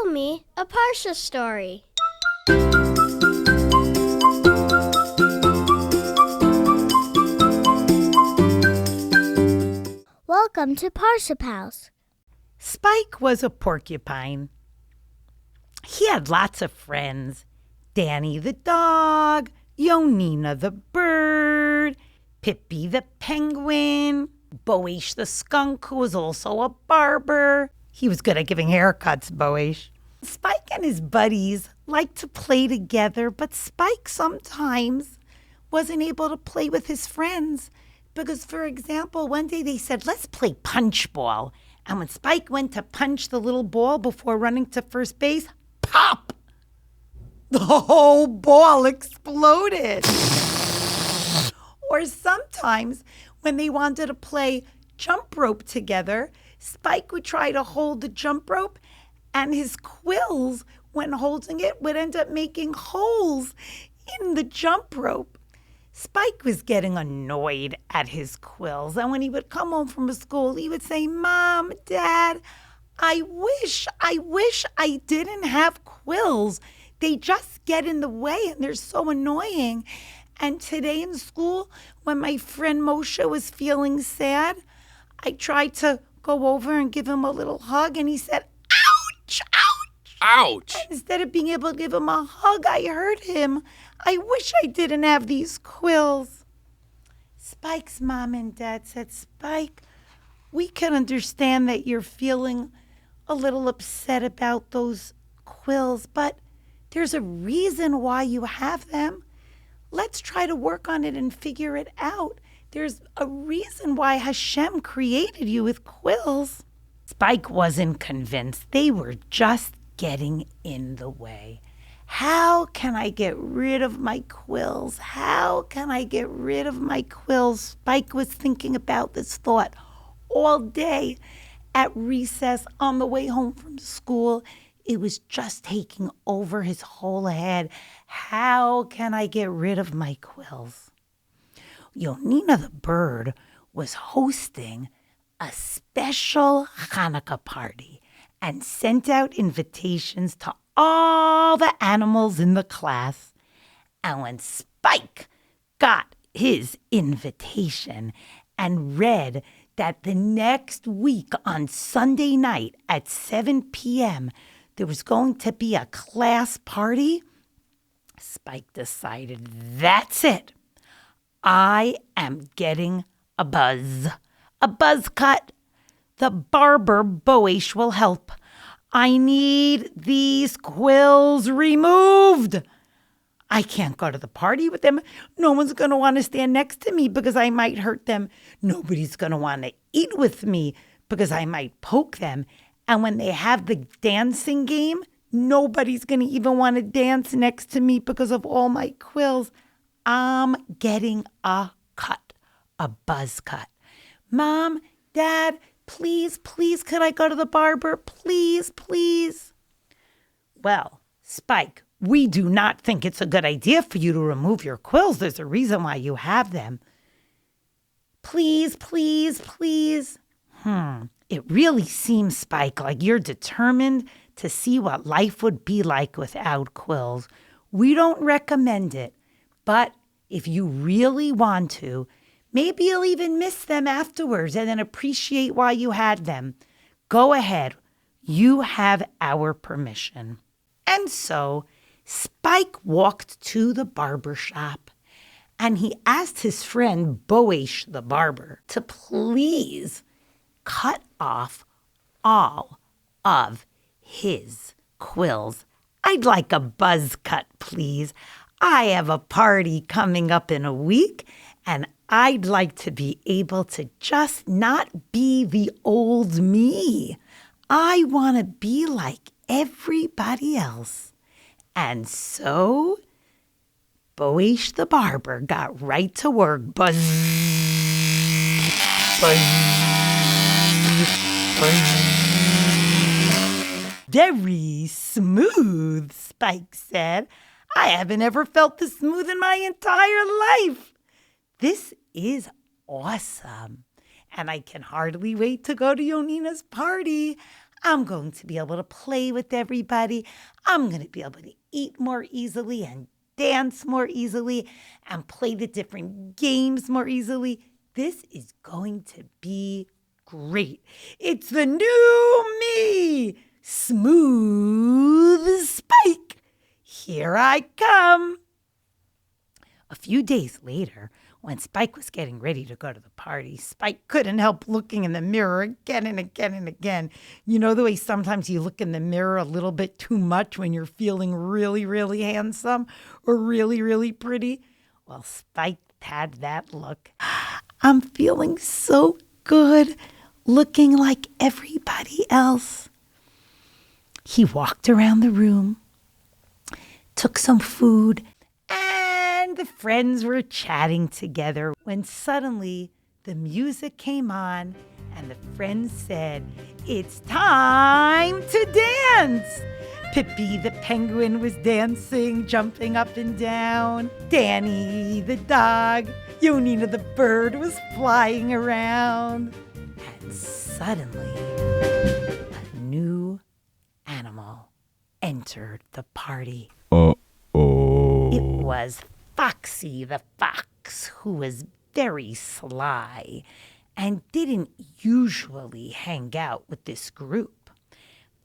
me a Parsha story. Welcome to Parsha House. Spike was a porcupine. He had lots of friends. Danny the dog, Yonina the bird, Pippi the penguin, Boesh the skunk, who was also a barber. He was good at giving haircuts, Boesh. Spike and his buddies liked to play together, but Spike sometimes wasn't able to play with his friends because, for example, one day they said, let's play punch ball. And when Spike went to punch the little ball before running to first base, pop! The whole ball exploded. Or sometimes when they wanted to play jump rope together, Spike would try to hold the jump rope, and his quills, when holding it, would end up making holes in the jump rope. Spike was getting annoyed at his quills, and when he would come home from school, he would say, Mom, Dad, I wish I didn't have quills. They just get in the way, and they're so annoying. And today in school, when my friend Moshe was feeling sad, I tried to go over and give him a little hug, and he said, ouch, ouch. Ouch. And instead of being able to give him a hug, I hurt him. I wish I didn't have these quills. Spike's mom and dad said, Spike, we can understand that you're feeling a little upset about those quills, but there's a reason why you have them. Let's try to work on it and figure it out. There's a reason why Hashem created you with quills. Spike wasn't convinced. They were just getting in the way. How can I get rid of my quills? How can I get rid of my quills? Spike was thinking about this thought all day. At recess, on the way home from school, it was just taking over his whole head. How can I get rid of my quills? Yonina the bird was hosting a special Hanukkah party and sent out invitations to all the animals in the class. And when Spike got his invitation and read that the next week on Sunday night at 7 p.m., there was going to be a class party, Spike decided, that's it. I am getting a buzz cut. The barber Boesh will help. I need these quills removed. I can't go to the party with them. No one's going to want to stand next to me because I might hurt them. Nobody's going to want to eat with me because I might poke them. And when they have the dancing game, nobody's going to even want to dance next to me because of all my quills. I'm getting a cut, a buzz cut. Mom, Dad, please, could I go to the barber? Please. Well, Spike, we do not think it's a good idea for you to remove your quills. There's a reason why you have them. Please. It really seems, Spike, like you're determined to see what life would be like without quills. We don't recommend it, but if you really want to, maybe you'll even miss them afterwards and then appreciate why you had them. Go ahead. You have our permission. And so Spike walked to the barber shop and he asked his friend Boesh the barber to please cut off all of his quills. I'd like a buzz cut, please. I have a party coming up in a week, and I'd like to be able to just not be the old me. I want to be like everybody else. And so Boesh the barber got right to work. Buzz, very smooth, Spike said. I haven't ever felt this smooth in my entire life. This is awesome. And I can hardly wait to go to Yonina's party. I'm going to be able to play with everybody. I'm going to be able to eat more easily and dance more easily and play the different games more easily. This is going to be great. It's the new me, Smooth Spike. Here I come. A few days later, when Spike was getting ready to go to the party, Spike couldn't help looking in the mirror again and again and again. You know the way sometimes you look in the mirror a little bit too much when you're feeling really, really handsome or really, really pretty? Well, Spike had that look. I'm feeling so good, looking like everybody else. He walked around the room, took some food, and the friends were chatting together when suddenly the music came on and the friends said, "It's time to dance." Pippi the penguin was dancing, jumping up and down. Danny the dog, Yonina the bird was flying around. And suddenly, a new animal entered the party. It was Foxy the fox, who was very sly and didn't usually hang out with this group.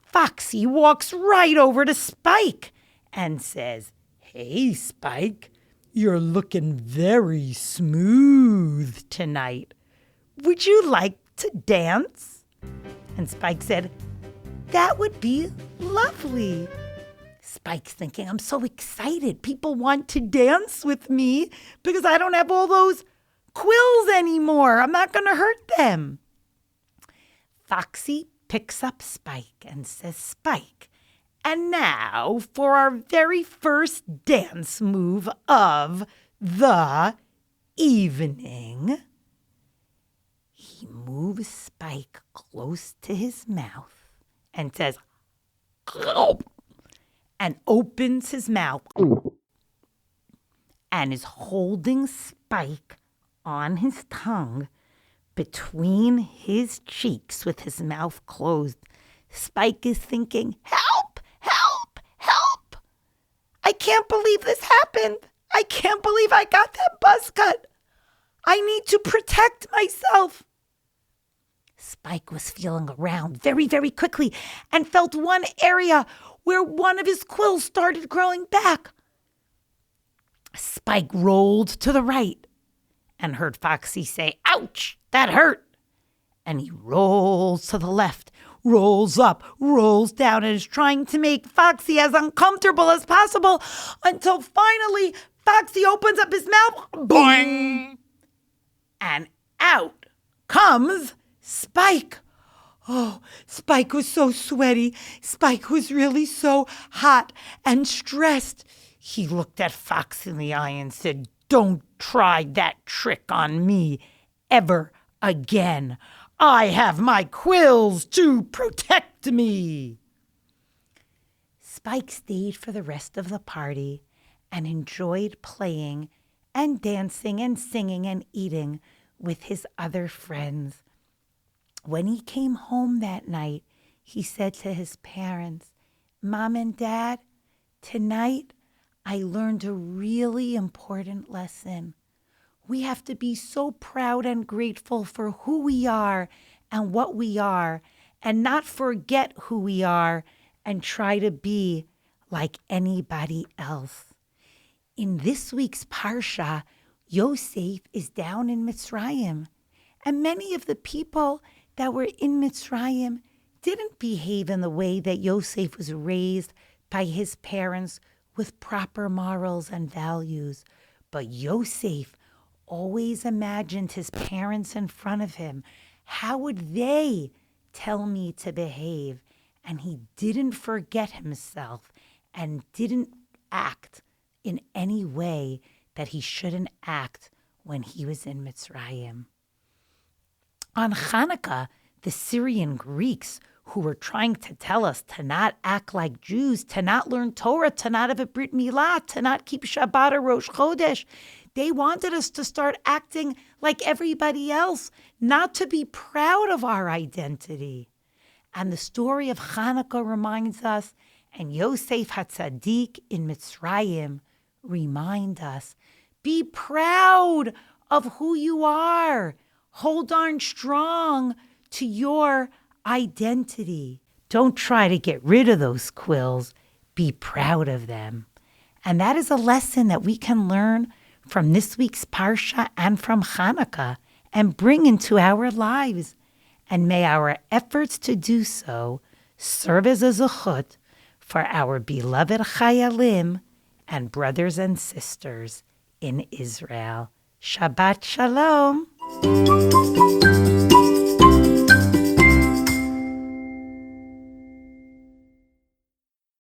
Foxy walks right over to Spike and says, "Hey, Spike, you're looking very smooth tonight. Would you like to dance?" And Spike said, "That would be lovely." Spike's thinking, I'm so excited. People want to dance with me because I don't have all those quills anymore. I'm not going to hurt them. Foxy picks up Spike and says, "Spike, and now for our very first dance move of the evening." He moves Spike close to his mouth and says, "Gulp," and opens his mouth and is holding Spike on his tongue between his cheeks with his mouth closed. Spike is thinking, "Help, help, help. I can't believe this happened. I can't believe I got that buzz cut. I need to protect myself." Spike was feeling around very, very quickly and felt one area where one of his quills started growing back. Spike rolled to the right and heard Foxy say, "Ouch, that hurt." And he rolls to the left, rolls up, rolls down, and is trying to make Foxy as uncomfortable as possible until finally Foxy opens up his mouth, boing, and out comes Spike. Oh, Spike was so sweaty. Spike was really so hot and stressed. He looked at Fox in the eye and said, "Don't try that trick on me ever again. I have my quills to protect me." Spike stayed for the rest of the party and enjoyed playing and dancing and singing and eating with his other friends. When he came home that night, he said to his parents, "Mom and Dad, tonight I learned a really important lesson. We have to be so proud and grateful for who we are and what we are, and not forget who we are and try to be like anybody else." In this week's Parsha, Yosef is down in Mitzrayim, and many of the people that were in Mitzrayim didn't behave in the way that Yosef was raised by his parents with proper morals and values. But Yosef always imagined his parents in front of him. How would they tell me to behave? And he didn't forget himself and didn't act in any way that he shouldn't act when he was in Mitzrayim. On Hanukkah, the Syrian Greeks who were trying to tell us to not act like Jews, to not learn Torah, to not have a Brit Milah, to not keep Shabbat or Rosh Chodesh, they wanted us to start acting like everybody else, not to be proud of our identity. And the story of Hanukkah reminds us, and Yosef HaTzadik in Mitzrayim remind us, be proud of who you are. Hold on strong to your identity. Don't try to get rid of those quills. Be proud of them. And that is a lesson that we can learn from this week's Parsha and from Hanukkah and bring into our lives. And may our efforts to do so serve as a zechut for our beloved Chayalim and brothers and sisters in Israel. Shabbat Shalom.